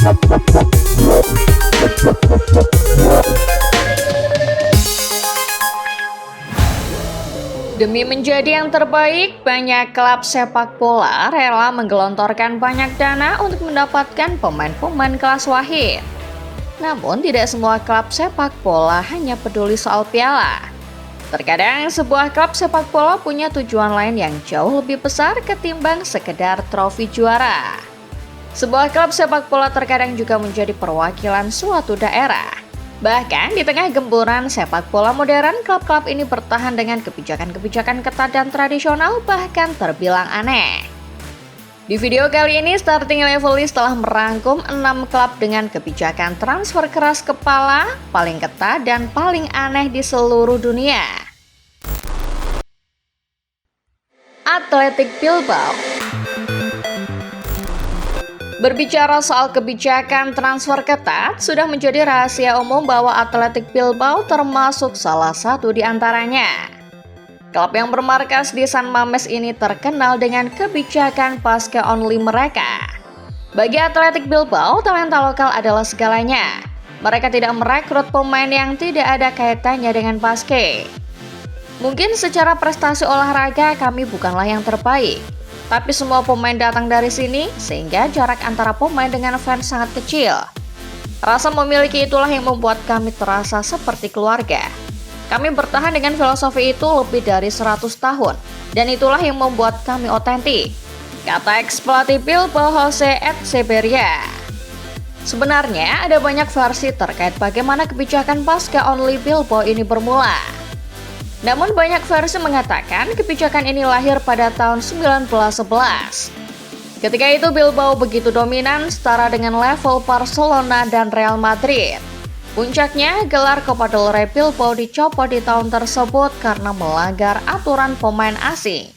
Demi menjadi yang terbaik, banyak klub sepak bola rela menggelontorkan banyak dana untuk mendapatkan pemain-pemain kelas wahid. Namun, tidak semua klub sepak bola hanya peduli soal piala. Terkadang, sebuah klub sepak bola punya tujuan lain yang jauh lebih besar ketimbang sekedar trofi juara. Sebuah klub sepak bola terkadang juga menjadi perwakilan suatu daerah. Bahkan di tengah gempuran sepak bola modern, klub-klub ini bertahan dengan kebijakan-kebijakan ketat dan tradisional, bahkan terbilang aneh. Di video kali ini, Starting Levelist telah merangkum 6 klub dengan kebijakan transfer keras kepala, paling ketat dan paling aneh di seluruh dunia. Athletic Bilbao. Berbicara soal kebijakan transfer ketat, sudah menjadi rahasia umum bahwa Athletic Bilbao termasuk salah satu di antaranya. Klub yang bermarkas di San Mames ini terkenal dengan kebijakan basket only mereka. Bagi Athletic Bilbao, talenta lokal adalah segalanya. Mereka tidak merekrut pemain yang tidak ada kaitannya dengan basket. Mungkin secara prestasi olahraga kami bukanlah yang terbaik, tapi semua pemain datang dari sini, sehingga jarak antara pemain dengan fans sangat kecil. Rasa memiliki itulah yang membuat kami terasa seperti keluarga. Kami bertahan dengan filosofi itu lebih dari 100 tahun, dan itulah yang membuat kami otentik, kata ex-pelatih Bilbao Jose Echeverría. Sebenarnya ada banyak versi terkait bagaimana kebijakan basket only Bilbao ini bermula. Namun banyak versi mengatakan kebijakan ini lahir pada tahun 1911. Ketika itu Bilbao begitu dominan, setara dengan level Barcelona dan Real Madrid. Puncaknya, gelar Copa del Rey Bilbao dicopot di tahun tersebut karena melanggar aturan pemain asing.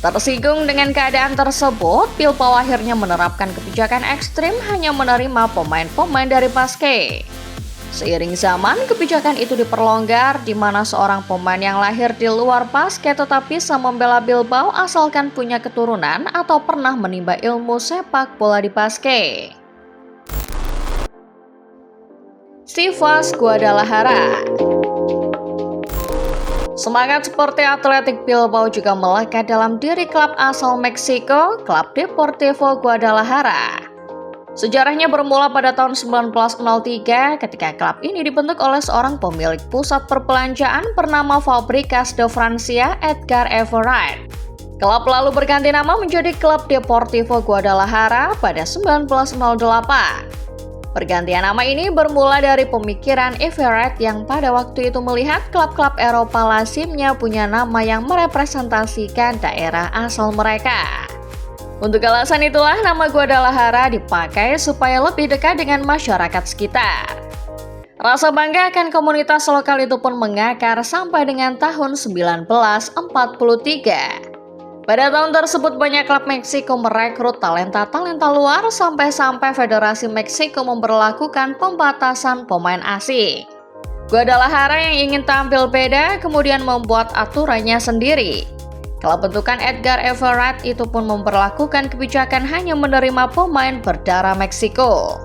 Tersinggung dengan keadaan tersebut, Bilbao akhirnya menerapkan kebijakan ekstrim hanya menerima pemain-pemain dari basket. Seiring zaman, kebijakan itu diperlonggar, di mana seorang pemain yang lahir di luar basket tetap bisa membela Bilbao asalkan punya keturunan atau pernah menimba ilmu sepak bola di basket. Chivas Guadalajara. Semangat seperti Athletic Bilbao juga melekat dalam diri klub asal Meksiko, klub Deportivo Guadalajara. Sejarahnya bermula pada tahun 1903 ketika klub ini dibentuk oleh seorang pemilik pusat perbelanjaan bernama Fábricas de Francia, Edgar Everett. Klub lalu berganti nama menjadi Klub Deportivo Guadalajara pada 1908. Pergantian nama ini bermula dari pemikiran Everett yang pada waktu itu melihat klub-klub Eropa lazimnya punya nama yang merepresentasikan daerah asal mereka. Untuk alasan itulah nama Guadalajara dipakai supaya lebih dekat dengan masyarakat sekitar. Rasa bangga akan komunitas lokal itu pun mengakar sampai dengan tahun 1943. Pada tahun tersebut banyak klub Meksiko merekrut talenta-talenta luar sampai-sampai Federasi Meksiko memberlakukan pembatasan pemain asing. Guadalajara yang ingin tampil beda kemudian membuat aturannya sendiri. Klub bentukan Edgar Everett itu pun memperlakukan kebijakan hanya menerima pemain berdarah Meksiko.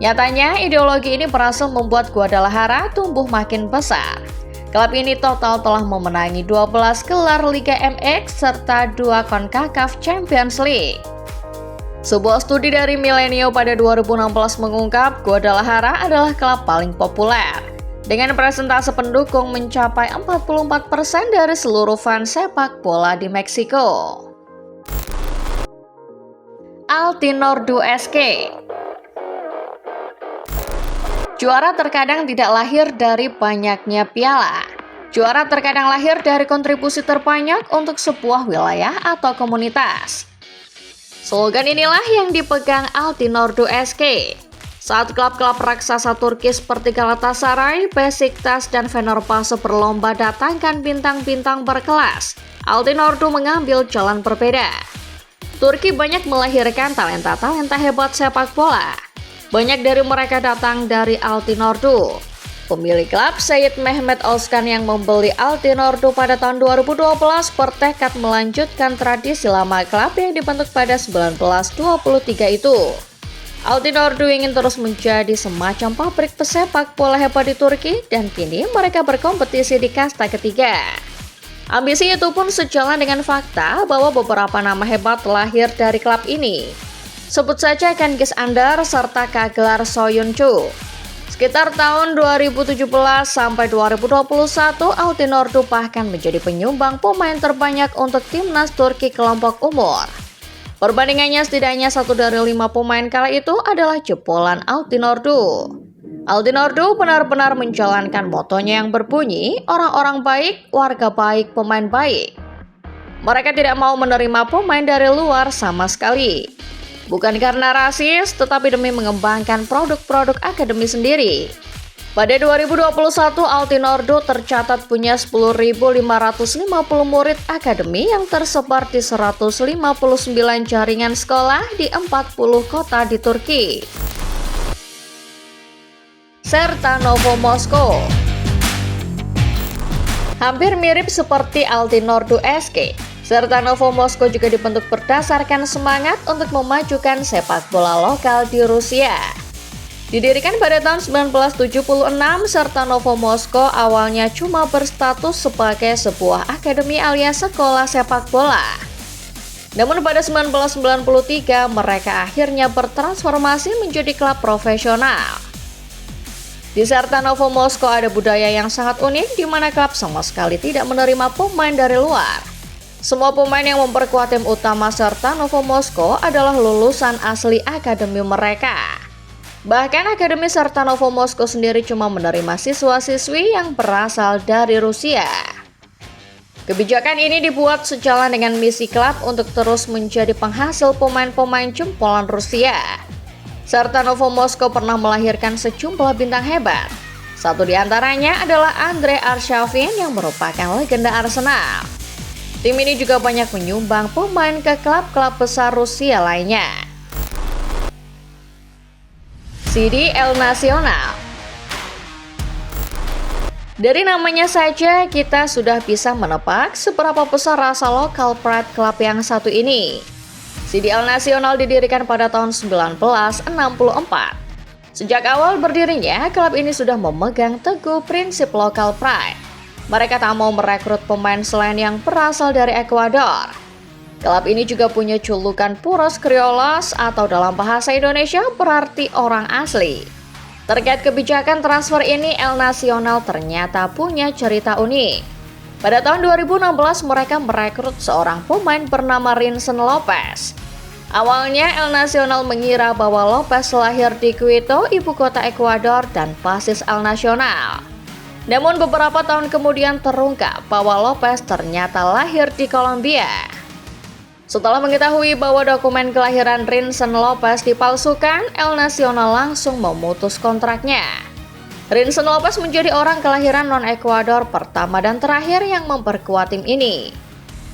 Nyatanya, ideologi ini berhasil membuat Guadalajara tumbuh makin besar. Klub ini total telah memenangi 12 gelar Liga MX serta 2 CONCACAF Champions League. Sebuah studi dari Milenio pada 2016 mengungkap Guadalajara adalah klub paling populer, dengan presentase pendukung mencapai 44% dari seluruh fans sepak bola di Meksiko. Altinordu SK. Juara terkadang tidak lahir dari banyaknya piala. Juara terkadang lahir dari kontribusi terbanyak untuk sebuah wilayah atau komunitas. Slogan inilah yang dipegang Altinordu SK. Saat klub-klub raksasa Turki seperti Galatasaray, Beşiktaş, dan Fenerbahçe berlomba datangkan bintang-bintang berkelas, Altinordu mengambil jalan berbeda. Turki banyak melahirkan talenta-talenta hebat sepak bola. Banyak dari mereka datang dari Altinordu. Pemilik klub Seyyid Mehmet Özkan yang membeli Altinordu pada tahun 2012 bertekad melanjutkan tradisi lama klub yang dibentuk pada 1923 itu. Altinorddu ingin terus menjadi semacam pabrik pesepak bola hebat di Turki dan kini mereka berkompetisi di kasta ketiga. Ambisi itu pun sejalan dengan fakta bahwa beberapa nama hebat lahir dari klub ini. Sebut saja Cengiz Under serta Kaglar Soyuncu. Sekitar tahun 2017 sampai 2021, Altinorddu bahkan menjadi penyumbang pemain terbanyak untuk timnas Turki kelompok umur. Perbandingannya setidaknya 1 dari 5 pemain kala itu adalah jebolan Altinorddu. Altinorddu benar-benar menjalankan motonya yang berbunyi, orang-orang baik, warga baik, pemain baik. Mereka tidak mau menerima pemain dari luar sama sekali. Bukan karena rasis, tetapi demi mengembangkan produk-produk akademi sendiri. Pada 2021, Altinorddu tercatat punya 10.550 murid akademi yang tersebar di 159 jaringan sekolah di 40 kota di Turki. Certanovo Moskow. Hampir mirip seperti Altinorddu SK, Certanovo Moskow juga dibentuk berdasarkan semangat untuk memajukan sepak bola lokal di Rusia. Didirikan pada tahun 1976, Certanovo Moskow awalnya cuma berstatus sebagai sebuah akademi alias sekolah sepak bola. Namun pada 1993, mereka akhirnya bertransformasi menjadi klub profesional. Di Certanovo Moskow ada budaya yang sangat unik di mana klub sama sekali tidak menerima pemain dari luar. Semua pemain yang memperkuat tim utama Certanovo Moskow adalah lulusan asli akademi mereka. Bahkan Akademi Certanovo Moskow sendiri cuma menerima siswa-siswi yang berasal dari Rusia. Kebijakan ini dibuat sejalan dengan misi klub untuk terus menjadi penghasil pemain-pemain jempolan Rusia. Certanovo Moskow pernah melahirkan sejumlah bintang hebat. Satu di antaranya adalah Andrei Arshavin yang merupakan legenda Arsenal. Tim ini juga banyak menyumbang pemain ke klub-klub besar Rusia lainnya. CD El Nacional. Dari namanya saja kita sudah bisa menebak seberapa besar rasa lokal pride klub yang satu ini. CD El Nacional didirikan pada tahun 1964. Sejak awal berdirinya, klub ini sudah memegang teguh prinsip lokal pride. Mereka tak mau merekrut pemain selain yang berasal dari Ekuador. Klub ini juga punya julukan Puros Kriolos atau dalam bahasa Indonesia berarti orang asli. Terkait kebijakan transfer ini, El Nacional ternyata punya cerita unik. Pada tahun 2016 mereka merekrut seorang pemain bernama Rinson Lopez. Awalnya El Nacional mengira bahwa Lopez lahir di Quito, ibu kota Ekuador dan basis El Nacional. Namun beberapa tahun kemudian terungkap bahwa Lopez ternyata lahir di Kolombia. Setelah mengetahui bahwa dokumen kelahiran Rinson Lopez dipalsukan, El Nacional langsung memutus kontraknya. Rinson Lopez menjadi orang kelahiran non-Ekuador pertama dan terakhir yang memperkuat tim ini.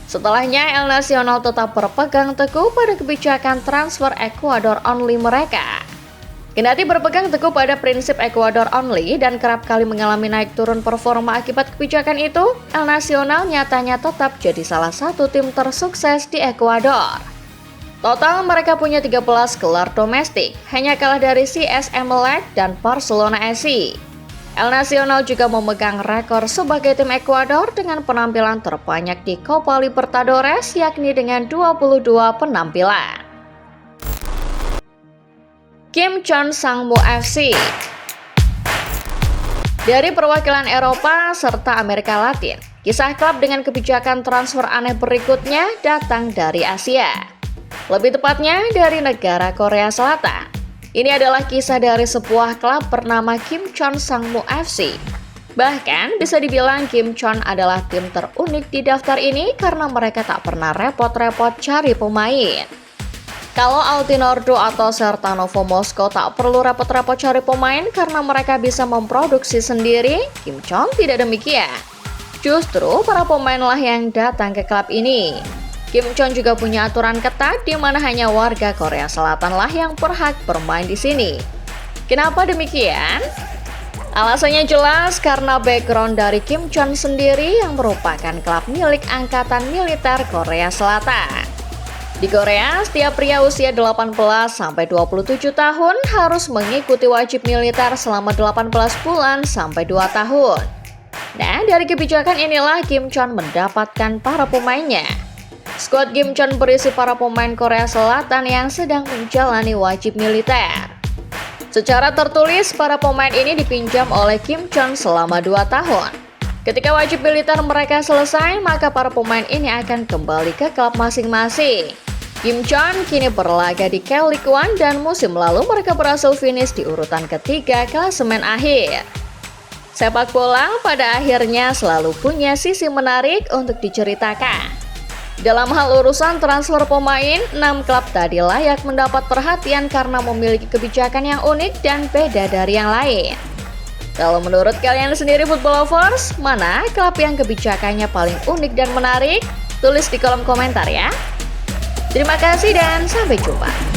Setelahnya, El Nacional tetap berpegang teguh pada kebijakan transfer Ecuador only mereka. Kendati berpegang teguh pada prinsip Ecuador only dan kerap kali mengalami naik turun performa akibat kebijakan itu, El Nacional nyatanya tetap jadi salah satu tim tersukses di Ekuador. Total mereka punya 13 gelar domestik, hanya kalah dari CSM Melec dan Barcelona SC. El Nacional juga memegang rekor sebagai tim Ekuador dengan penampilan terbanyak di Copa Libertadores, yakni dengan 22 penampilan. Kimchon Sangmu FC. Dari perwakilan Eropa serta Amerika Latin, kisah klub dengan kebijakan transfer aneh berikutnya datang dari Asia. Lebih tepatnya dari negara Korea Selatan. Ini adalah kisah dari sebuah klub bernama Kimchon Sangmu FC. Bahkan bisa dibilang Kimchon adalah tim terunik di daftar ini karena mereka tak pernah repot-repot cari pemain. Kalau Altinorddu atau Certanovo Moskow tak perlu repot-repot cari pemain karena mereka bisa memproduksi sendiri, Kimchon tidak demikian. Justru para pemainlah yang datang ke klub ini. Kimchon juga punya aturan ketat di mana hanya warga Korea Selatan lah yang berhak bermain di sini. Kenapa demikian? Alasannya jelas karena background dari Kimchon sendiri yang merupakan klub milik Angkatan Militer Korea Selatan. Di Korea, setiap pria usia 18-27 tahun harus mengikuti wajib militer selama 18 bulan sampai 2 tahun. Nah, dari kebijakan inilah Kim Chon mendapatkan para pemainnya. Skuad Kim Chon berisi para pemain Korea Selatan yang sedang menjalani wajib militer. Secara tertulis, para pemain ini dipinjam oleh Kim Chon selama 2 tahun. Ketika wajib militer mereka selesai, maka para pemain ini akan kembali ke klub masing-masing. Kim Chon kini berlaga di K-League One dan musim lalu mereka berhasil finish di urutan ketiga klasemen akhir. Sepak bola pada akhirnya selalu punya sisi menarik untuk diceritakan. Dalam hal urusan transfer pemain, 6 klub tadi layak mendapat perhatian karena memiliki kebijakan yang unik dan beda dari yang lain. Kalau menurut kalian sendiri football lovers, mana klub yang kebijakannya paling unik dan menarik? Tulis di kolom komentar ya. Terima kasih dan sampai jumpa.